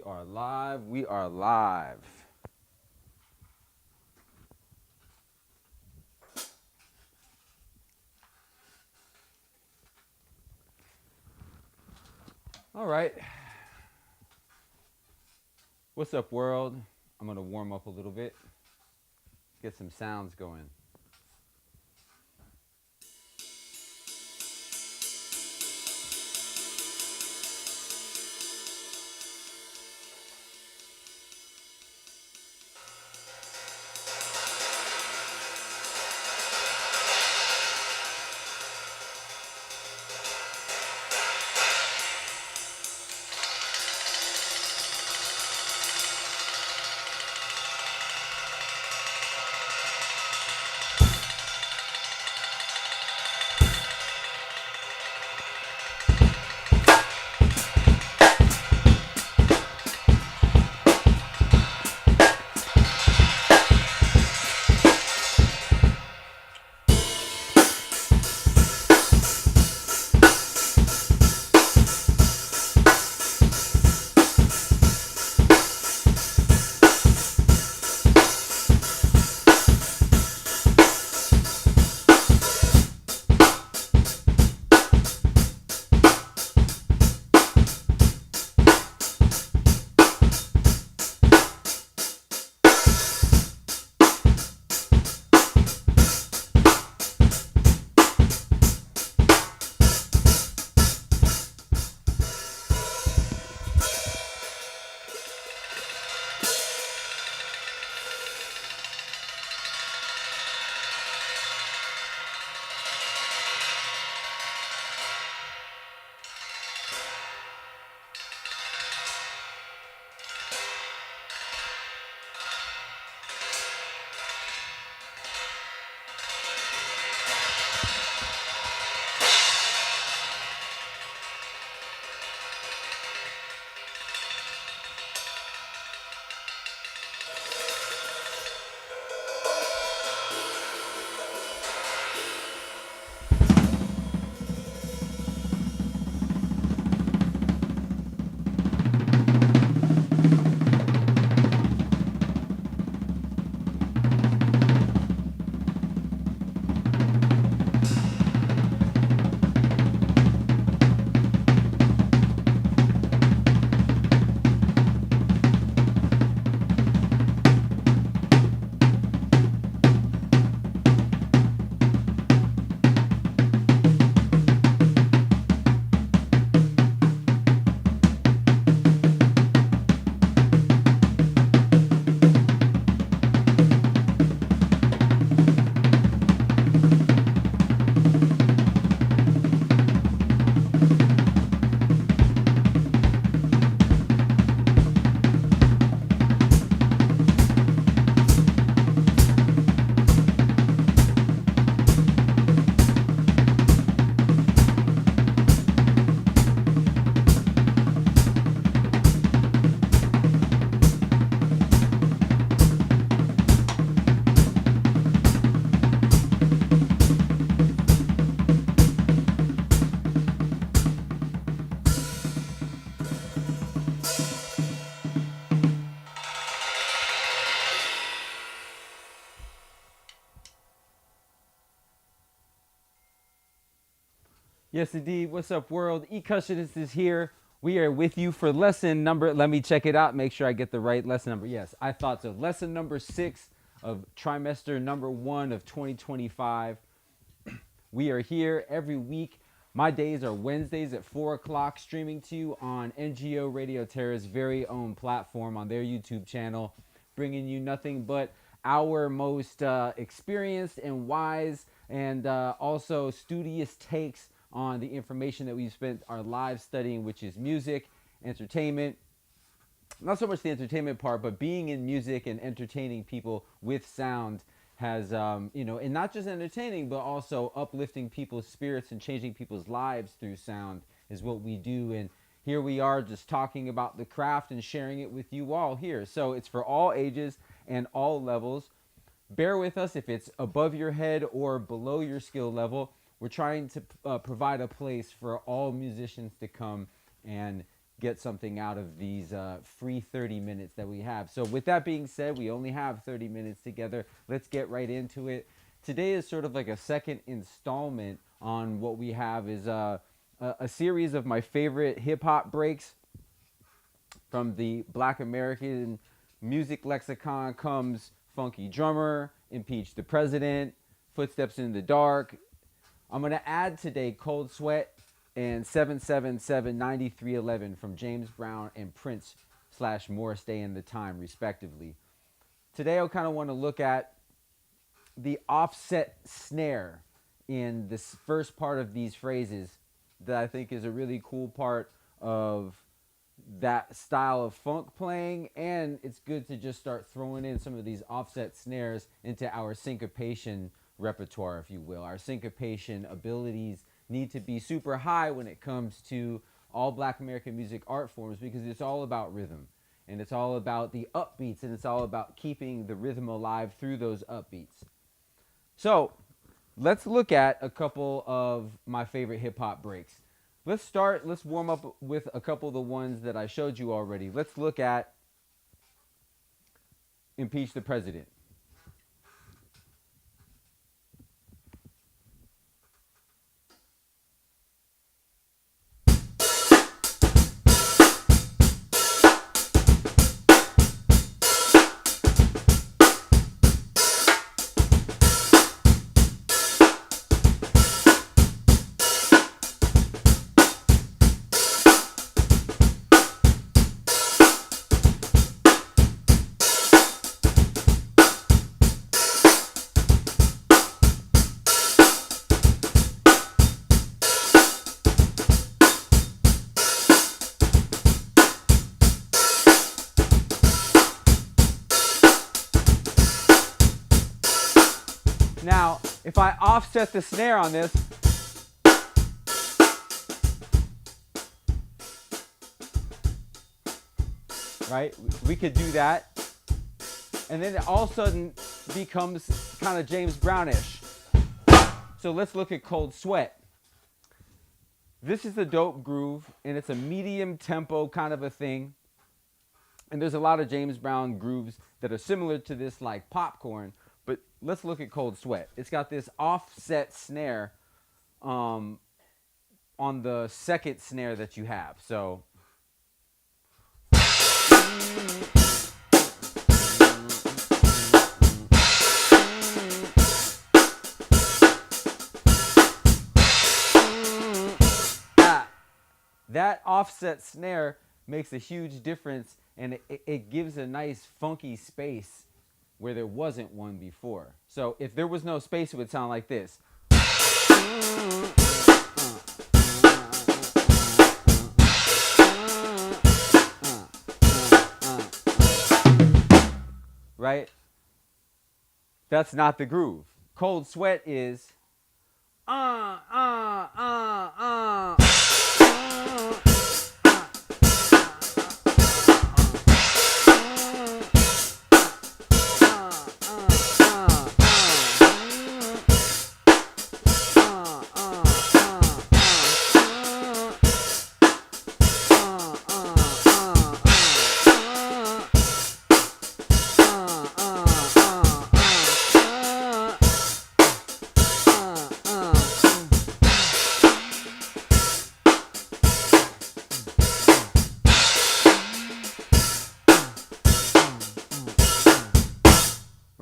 We are live. We are live. All right. What's up, world? I'm going to warm up a little bit, get some sounds going. Yes, indeed. What's up, world? E-Cussionist is here. We are with you for lesson number. Let me check it out. Make sure I get the right lesson number. Yes, I thought so. Lesson number 6 of trimester number 1 of 2025. We are here every week. My days are Wednesdays at 4 o'clock, streaming to you on NGO Radio Terra's very own platform on their YouTube channel, bringing you nothing but our most experienced and wise and also studious takes on the information that we've spent our lives studying, which is music, entertainment, not so much the entertainment part, but being in music and entertaining people with sound has, and not just entertaining, but also uplifting people's spirits and changing people's lives through sound is what we do. And here we are just talking about the craft and sharing it with you all here. So it's for all ages and all levels. Bear with us if it's above your head or below your skill level. We're trying to provide a place for all musicians to come and get something out of these free 30 minutes that we have. So with that being said, we only have 30 minutes together. Let's get right into it. Today is sort of like a second installment on what we have is a series of my favorite hip-hop breaks. From the Black American music lexicon comes Funky Drummer, Impeach the President, Footsteps in the Dark. I'm going to add today Cold Sweat and 777-9311 from James Brown and Prince / Morris Day and the Time, respectively. Today I kind of want to look at the offset snare in this first part of these phrases that I think is a really cool part of that style of funk playing, and it's good to just start throwing in some of these offset snares into our syncopation repertoire, if you will. Our syncopation abilities need to be super high when it comes to all Black American music art forms, because it's all about rhythm, and it's all about the upbeats, and it's all about keeping the rhythm alive through those upbeats. So let's look at a couple of my favorite hip-hop breaks. Let's warm up with a couple of the ones that I showed you already. Let's look at Impeach the President. Now, if I offset the snare on this, right, we could do that. And then it all of a sudden becomes kind of James Brownish. So let's look at Cold Sweat. This is a dope groove, and it's a medium tempo kind of a thing. And there's a lot of James Brown grooves that are similar to this, like Popcorn. But let's look at Cold Sweat. It's got this offset snare on the second snare that you have. So that offset snare makes a huge difference, and it gives a nice funky space where there wasn't one before. So if there was no space, it would sound like this. Right? That's not the groove. Cold Sweat is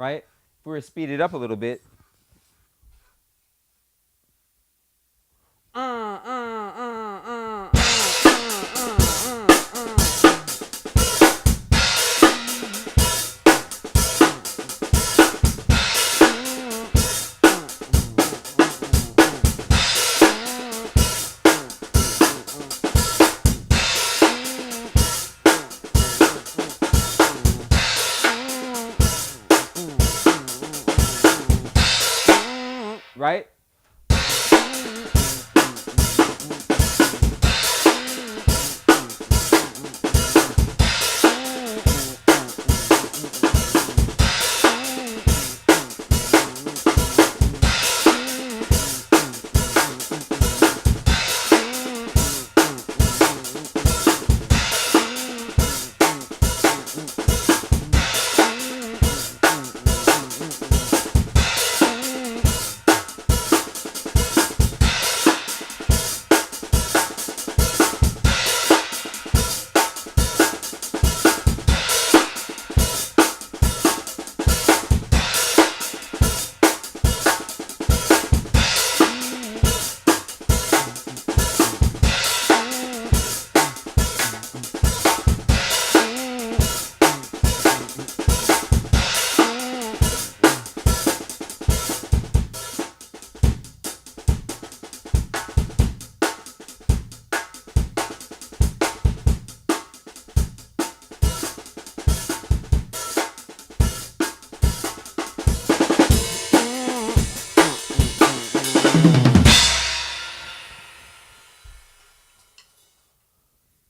right? If we were to speed it up a little bit. Right?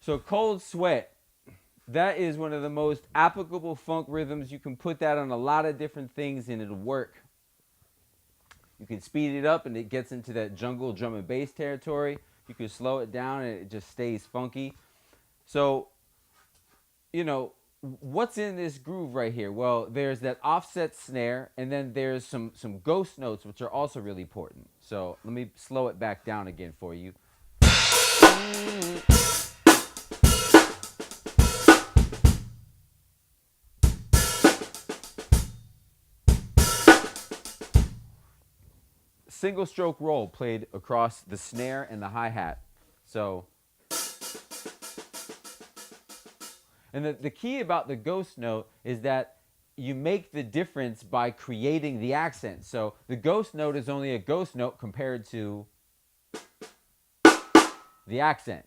So Cold Sweat, that is one of the most applicable funk rhythms. You can put that on a lot of different things and it'll work. You can speed it up and it gets into that jungle drum and bass territory. You can slow it down and it just stays funky. So, you know, what's in this groove right here? Well, there's that offset snare, and then there's some ghost notes, which are also really important. So let me slow it back down again for you. Single stroke roll played across the snare and the hi-hat. So, and the key about the ghost note is that you make the difference by creating the accent. So the ghost note is only a ghost note compared to the accent,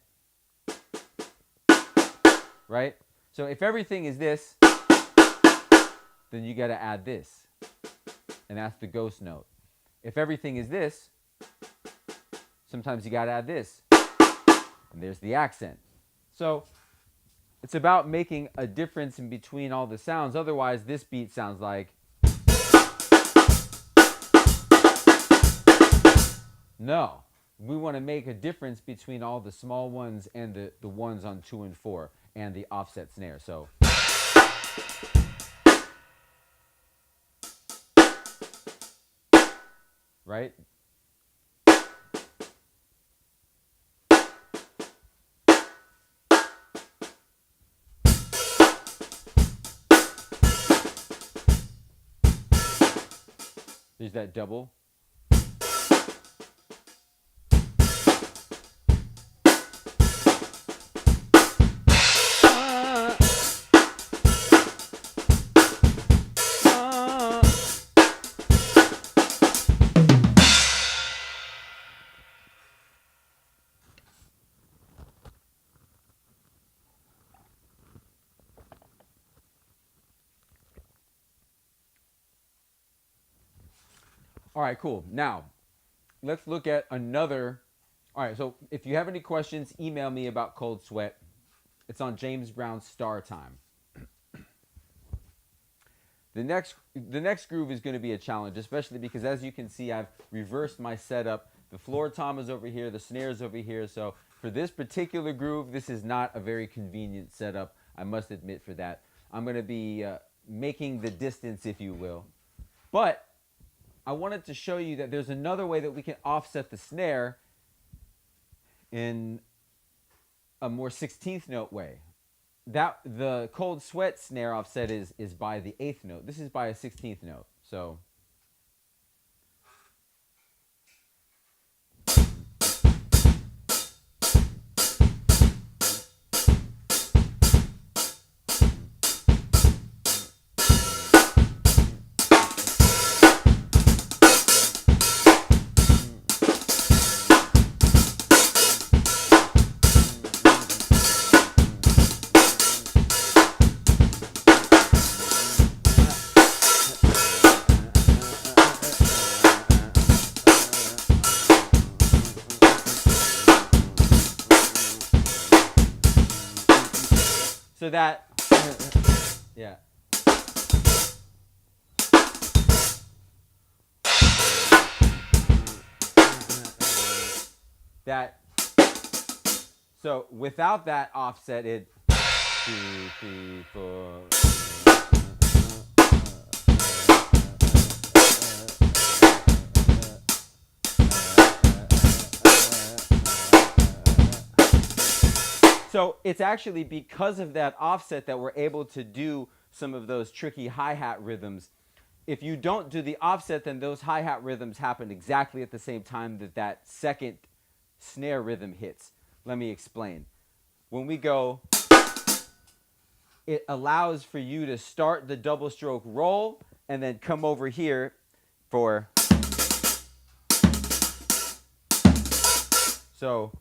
right? So if everything is this, then you got to add this, and that's the ghost note. If everything is this, sometimes you got to add this, and there's the accent. So it's about making a difference in between all the sounds. Otherwise, this beat sounds like. No, we want to make a difference between all the small ones and the ones on 2 and 4 and the offset snare. So. Right? There's that double. All right, cool. Now, let's look at another. All right, so if you have any questions, email me about Cold Sweat. It's on James Brown's Star Time. The next groove is going to be a challenge, especially because, as you can see, I've reversed my setup. The floor tom is over here, the snare is over here. So for this particular groove, this is not a very convenient setup, I must admit for that. I'm going to be making the distance, if you will. But I wanted to show you that there's another way that we can offset the snare in a more 16th note way. That the Cold Sweat snare offset is by the 8th note. This is by a 16th note. So that, yeah. That, so without that offset, it 2, 3, 4. So it's actually because of that offset that we're able to do some of those tricky hi-hat rhythms. If you don't do the offset, then those hi-hat rhythms happen exactly at the same time that that second snare rhythm hits. Let me explain. When we go, it allows for you to start the double stroke roll and then come over here for. So,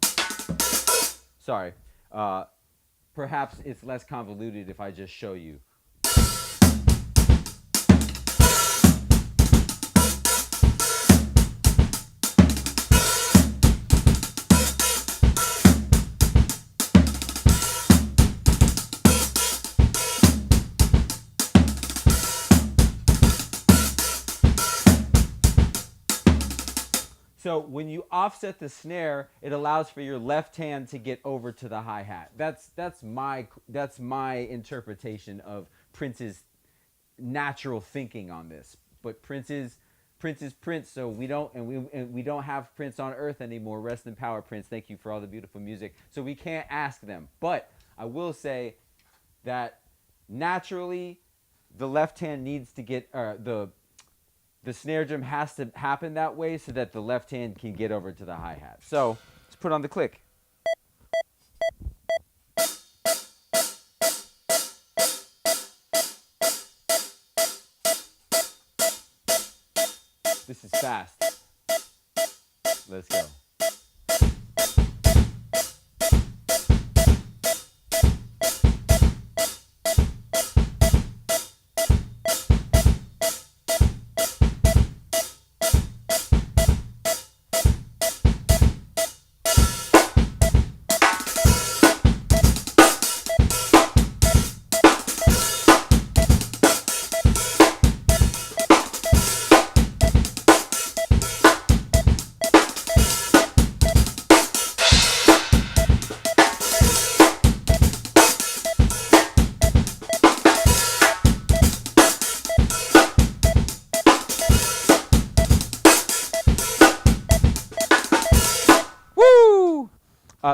sorry. Perhaps it's less convoluted if I just show you. So when you offset the snare, it allows for your left hand to get over to the hi-hat. That's my interpretation of Prince's natural thinking on this. But Prince is Prince, so we don't have Prince on Earth anymore. Rest in power, Prince. Thank you for all the beautiful music. So we can't ask them. But I will say that naturally, the left hand needs to get the snare drum has to happen that way so that the left hand can get over to the hi-hat. So let's put on the click. This is fast. Let's go.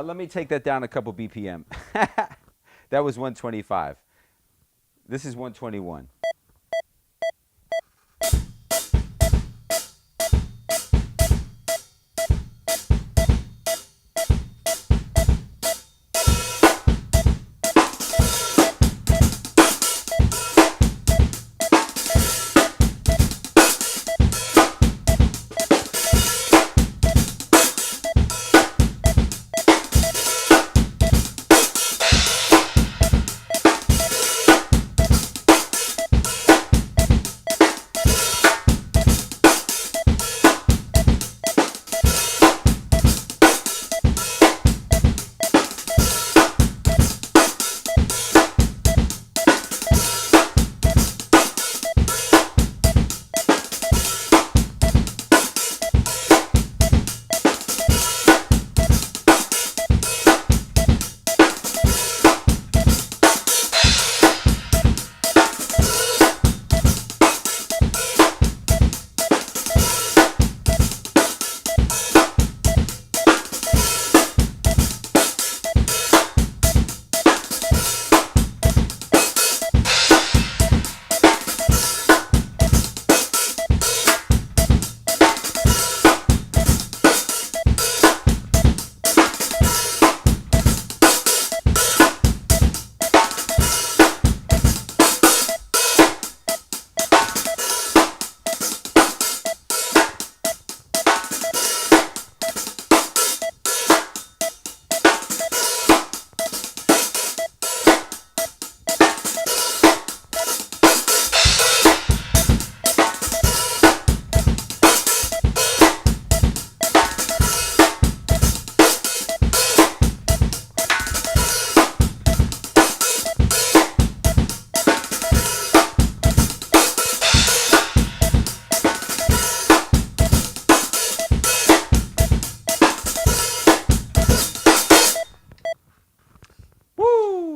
Let me take that down a couple BPM. That was 125. This is 121.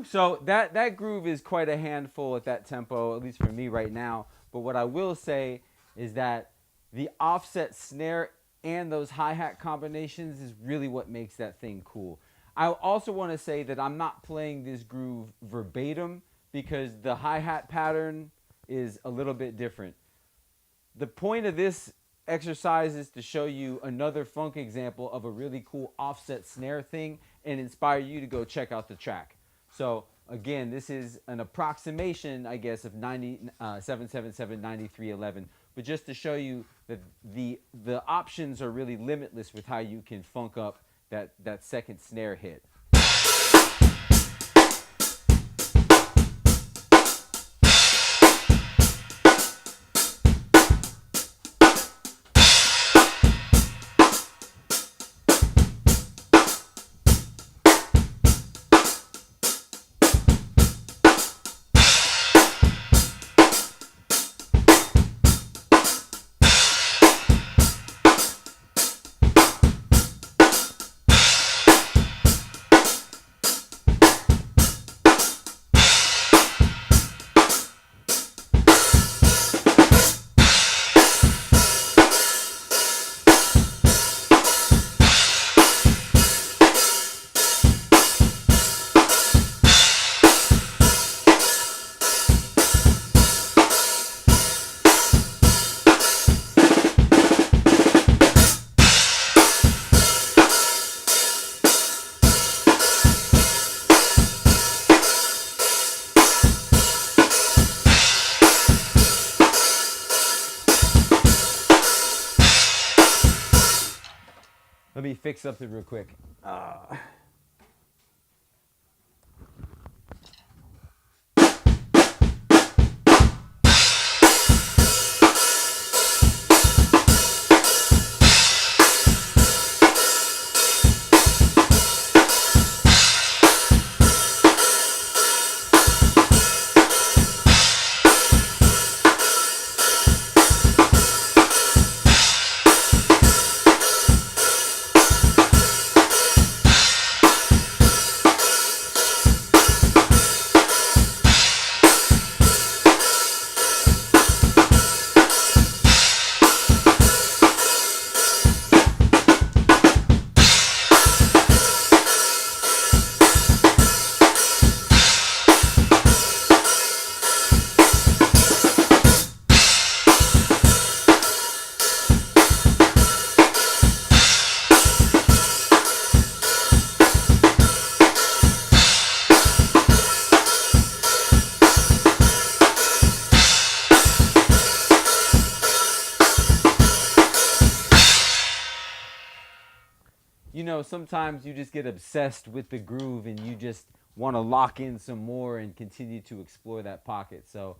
So that groove is quite a handful at that tempo, at least for me right now. But what I will say is that the offset snare and those hi-hat combinations is really what makes that thing cool. I also want to say that I'm not playing this groove verbatim because the hi-hat pattern is a little bit different. The point of this exercise is to show you another funk example of a really cool offset snare thing and inspire you to go check out the track. So again, this is an approximation, I guess, of 777 9311. But just to show you that the options are really limitless with how you can funk up that second snare hit. Let me fix something real quick. You know, sometimes you just get obsessed with the groove and you just want to lock in some more and continue to explore that pocket. So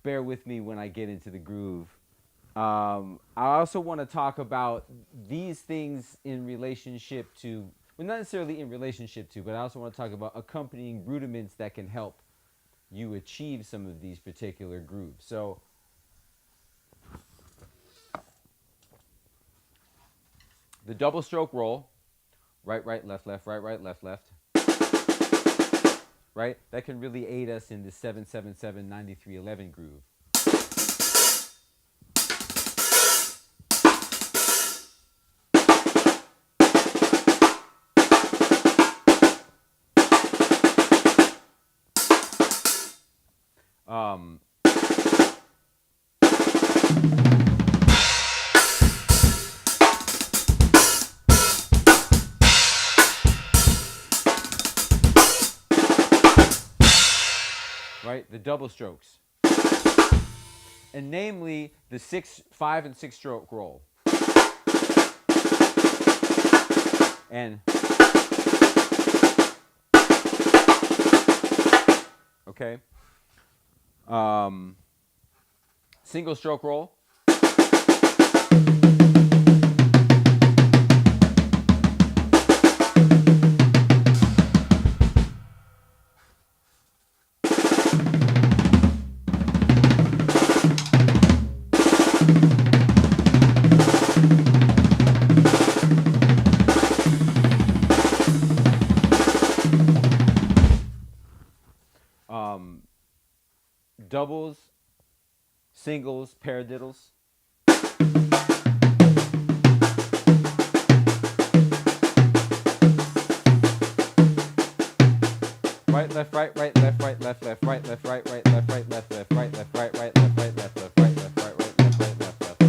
bear with me when I get into the groove. I also want to talk about these things in relationship to, well, not necessarily in relationship to, but I also want to talk about accompanying rudiments that can help you achieve some of these particular grooves. So the double stroke roll, right, right, left, left, right, right, left, left, right? That can really aid us in the 777 9311 groove. Um, right, the double strokes, and namely the 5 and 6 stroke roll. And okay, single stroke roll. Doubles, singles, paradiddles. Right, left, right, right, left, right, left, left, right, left, right, right, left, right, left, left, right, left, right, right, left, right, left, left, right, left, right, right, left, right, left, left.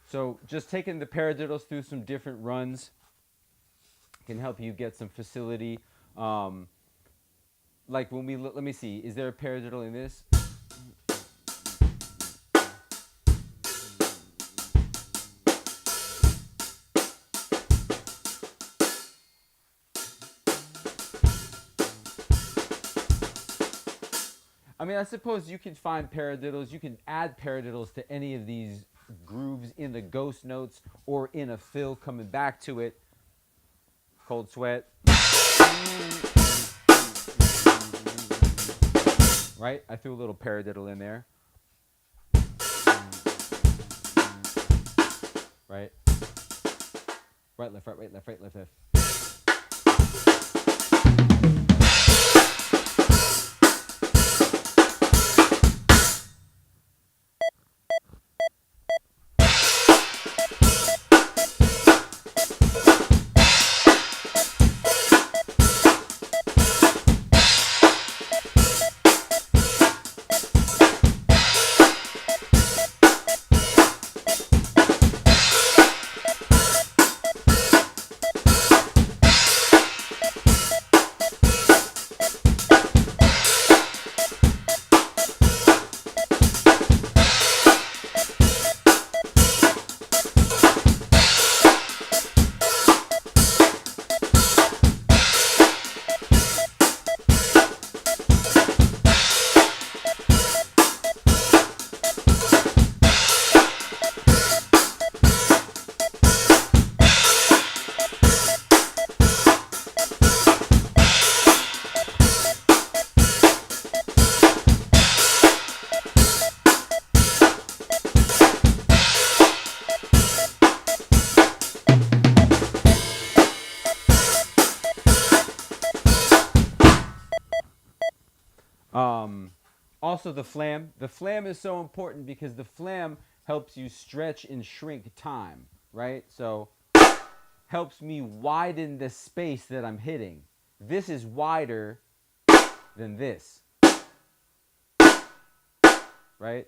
So just taking the paradiddles through some different runs can help you get some facility. Like when we let me see, is there a paradiddle in this? I mean, I suppose you can find paradiddles. You can add paradiddles to any of these grooves in the ghost notes or in a fill coming back to it. Cold sweat. Right? I threw a little paradiddle in there. Right? Right, left, right, right, left, right, left, left. Um, Also, the flam. The flam is so important because the flam helps you stretch and shrink time, right? So helps me widen the space that I'm hitting. This is wider than this, right?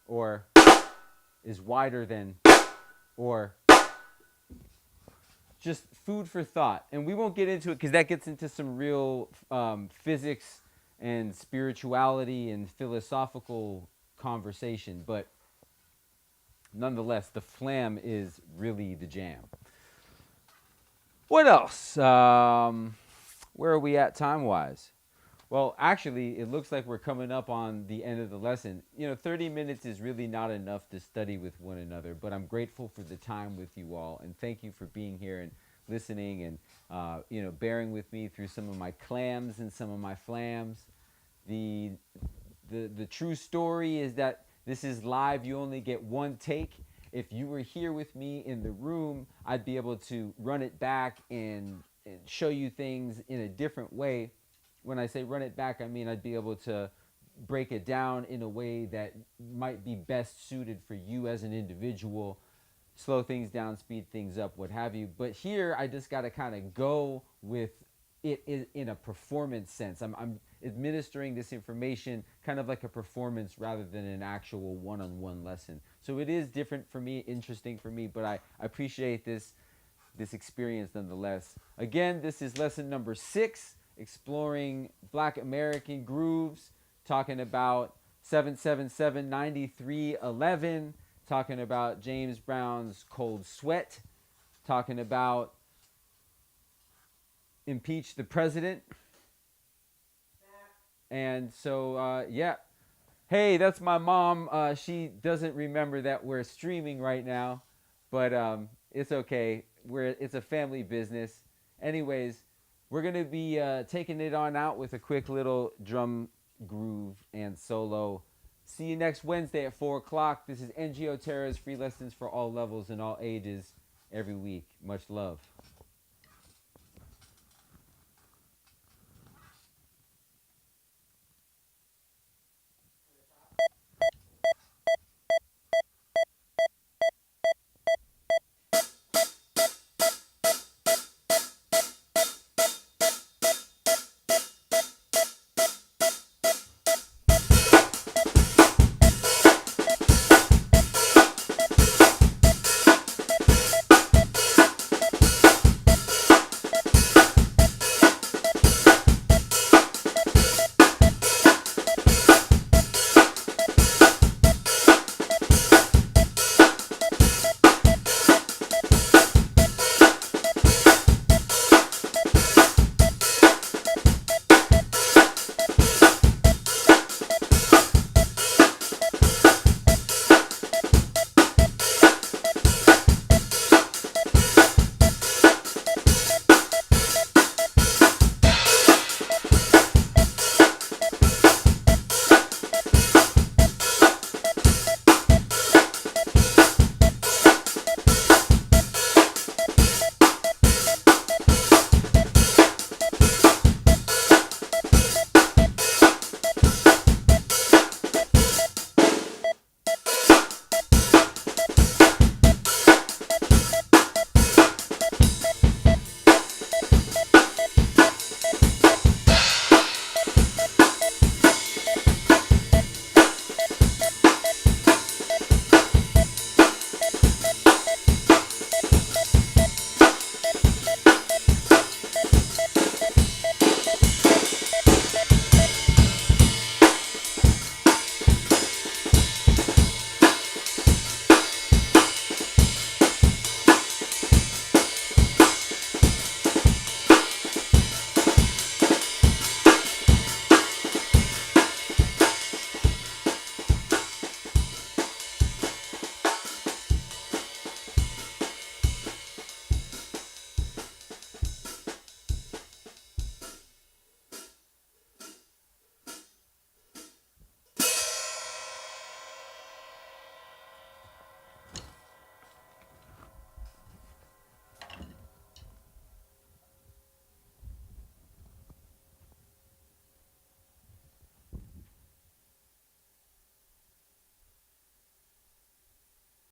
Or is wider than, or just food for thought. And we won't get into it because that gets into some real physics and spirituality and philosophical conversation. But nonetheless, the flam is really the jam. What else? Where are we at time-wise? Well, actually, it looks like we're coming up on the end of the lesson. 30 minutes is really not enough to study with one another, but I'm grateful for the time with you all, and thank you for being here and listening and, bearing with me through some of my clams and some of my flams. The true story is that this is live. You only get one take. If you were here with me in the room, I'd be able to run it back and show you things in a different way. When I say run it back, I mean I'd be able to break it down in a way that might be best suited for you as an individual, slow things down, speed things up, what have you. But here I just got to kind of go with it in a performance sense. I'm administering this information kind of like a performance rather than an actual one-on-one lesson. So it is different for me, interesting for me, but I appreciate this experience nonetheless. Again, this is lesson number 6, exploring Black American grooves, talking about 7779311, talking about James Brown's Cold Sweat, talking about impeach the president. And so, yeah. Hey, that's my mom. She doesn't remember that we're streaming right now, but it's okay. It's a family business. Anyways, we're going to be taking it on out with a quick little drum groove and solo. See you next Wednesday at 4 o'clock. This is NGO Terra's free lessons for all levels and all ages every week. Much love.